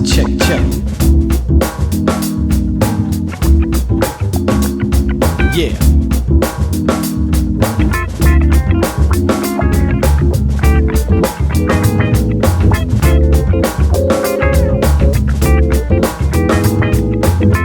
Check, check. Yeah.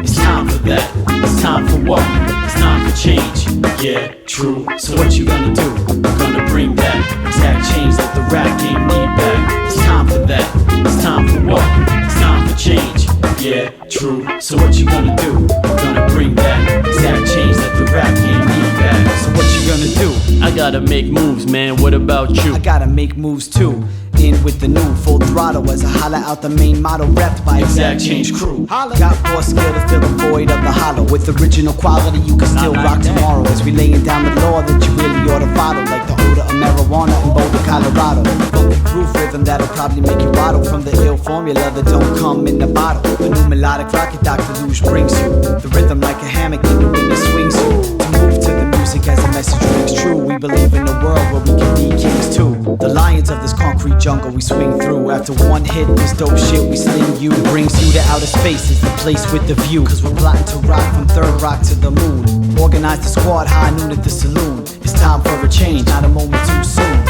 It's time for that. It's time for what? It's time for change. Yeah, true. So what you gonna do? Gonna bring that exact change that the rap game need back. It's time for that. It's time for what? It's time for change. Yeah, true. So what you gonna do? Gonna bring that exact change that the rap game need back. So what you gonna do? I gotta make moves, man. What about you? I gotta make moves too. In with the new full throttle as I holla out the main motto repped by Exact Change Crew. Got more skill to fill the void of the hollow. With original quality you can still rock tomorrow. As we laying down the law that you really ought to follow. Like the odor of marijuana in Boulder, Colorado. Funky groove rhythm that'll probably make you waddle. From the ill formula that don't come in the bottle. A new melodic rocket Dr. Luge brings you. The rhythm like a hammock in the wind it swings you. To move to the music as a message rings true. We believe in a world where we can be kings too. The lions of this concrete jungle we swing through. After one hit, this dope shit we sling you. It brings you to outer space, is the place with the view. Cause we're plotting to rock from Third Rock to the moon. Organize the squad, high noon at the saloon. It's time for a change, not a moment too soon.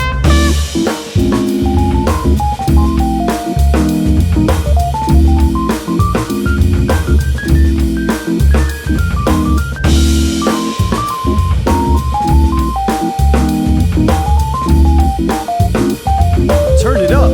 Turn it up.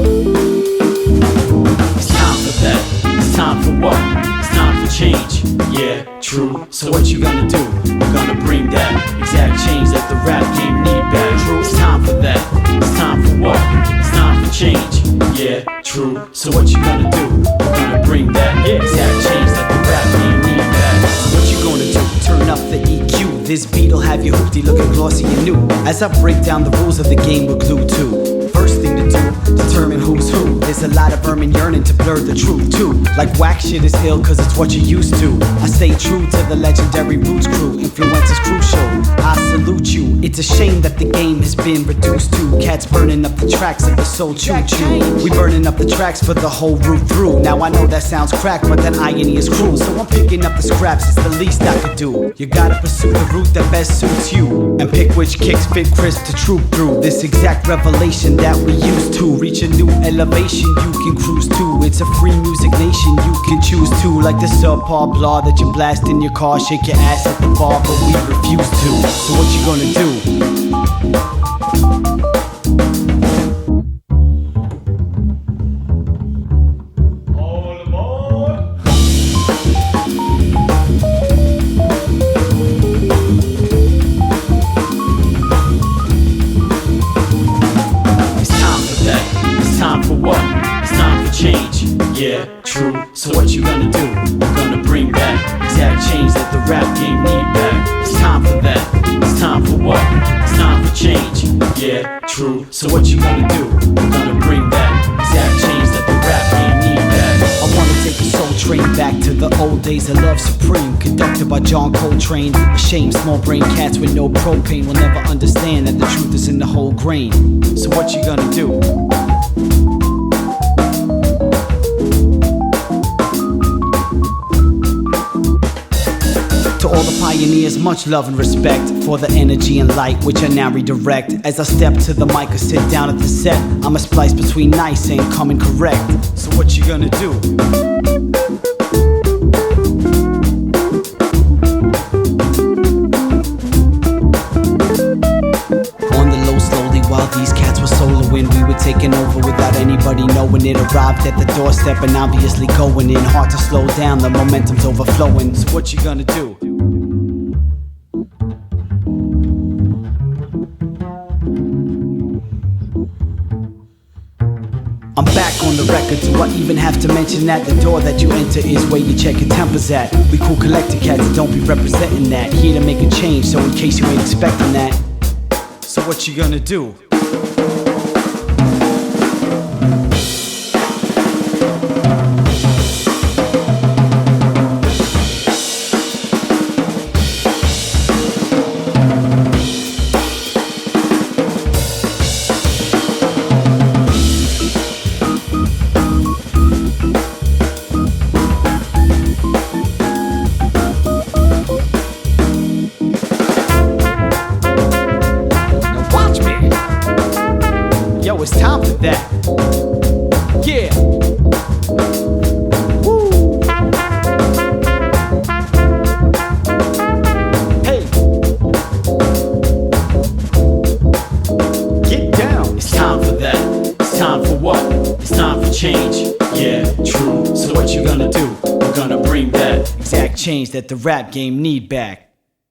It's time for that. It's time for what? It's time for change. Yeah, true. So what you gonna do? We're gonna bring that exact change that the rap game need back. True. It's time for that. It's time for what? It's time for change. Yeah, true. So what you gonna do? We're gonna bring that exact change that the rap game need back. So what you gonna do? Turn up the EQ. This beat'll have you hoopty looking glossy and new. As I break down the rules of the game we're glued to. First thing to do, determine who's who. There's a lot of vermin yearning to blur the truth too. Like whack shit is ill cause it's what you're used to. I stay true to the legendary Roots crew. Influence is crucial, I salute you. It's a shame that the game has been reduced to cats burning up the tracks of the soul choo-choo. We burning up the tracks for the whole route through. Now I know that sounds crack, but that irony is cruel. So I'm picking up the scraps, it's the least I could do. You gotta pursue the route that best suits you. And pick which kicks fit crisp to troop through. This exact revelation that we used to reach a new elevation you can cruise to. It's a free music nation you can choose to. Like the subpar blah that you blast in your car. Shake your ass at the bar but we refuse to. So what you gonna do? Yeah, true. So what you gonna do? We're gonna bring back exact change that the rap game need back. It's time for that. It's time for what? It's time for change. Yeah, true. So what you gonna do? We're gonna bring back exact change that the rap game need back. I wanna take a soul train back to the old days of Love Supreme, conducted by John Coltrane. A shame small brain cats with no propane will never understand that the truth is in the whole grain. So what you gonna do? To all the pioneers, much love and respect for the energy and light which I now redirect. As I step to the mic or sit down at the set, I'm a splice between nice and coming correct. So what you gonna do? On the low slowly while these cats were soloing, we were taking over without anybody knowing it. Arrived at the doorstep and obviously going in. Hard to slow down, the momentum's overflowing. So what you gonna do? I'm back on the record, do I even have to mention that? The door that you enter is where you check your tempers at. We cool collector cats, don't be representing that. Here to make a change, so in case you ain't expecting that. So what you gonna do? that. Yeah. Woo. Hey. Get down. It's time for that. It's time for what? It's time for change. Yeah, true. So what you gonna do? We're gonna bring that exact change that the rap game need back.